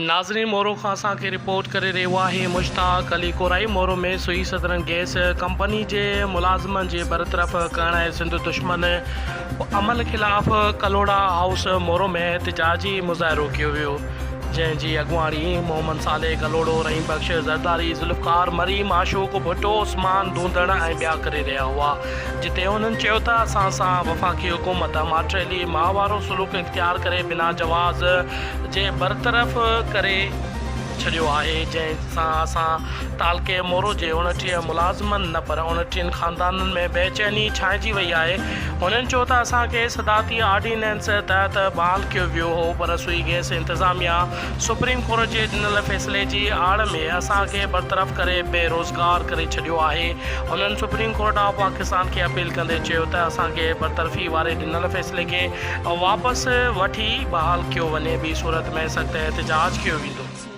नाज़रीन मोरो खां असांखे रिपोर्ट करे रहियो आहे मुश्ताक अली कोराई। मोरो में सुई सदरन गैस कंपनी जे मुलाज़िमनि जे बरतरफ़ करण ऐं सिंध दुश्मन अमल ख़िलाफ़ कलोड़ा हाउस मोरो में एहतजाजी मुज़ाहिरो कयो वियो, जंहिंजी अॻुवाणी मोहम्मद साले कलोड़ो, रहीम बख्श ज़रदारी, ज़ुल्फ़कार मरीम, आशोक भुट्टो, उस्मान धूंदड़ ऐं ॿिया करे रहिया हुआ, जिते उन्हनि चयो त असां सां वफ़ाक़ी हुकूमत माटेली माहवारो सुलूक इख़्तियार करे बिना जवाज़ जे बरतरफ़ करे छॾियो आहे, जंहिंसां असां तालके मोरो जे 29 मुलाज़िमनि न पर 29 ख़ानदाननि में बेचैनी छाइजी वई आहे। उन्हनि चयो त असांखे सदाती ऑर्डिनेंस तहत बहाल कयो वियो हो, पर सुई गैस इंतज़ामिया सुप्रीम कोर्ट जे ॾिनल फ़ैसिले जी आड़ में असांखे बरतरफ़ करे बेरोज़गार करे छॾियो आहे। उन्हनि सुप्रीम कोर्ट ऑफ पाकिस्तान खे अपील कंदे चयो त असांखे बरतरफ़ी वारे ॾिनल फ़ैसिले खे वापसि वठी बहाल कयो वञे, ॿी सूरत में सख़्तु एहतजाज कयो वेंदो।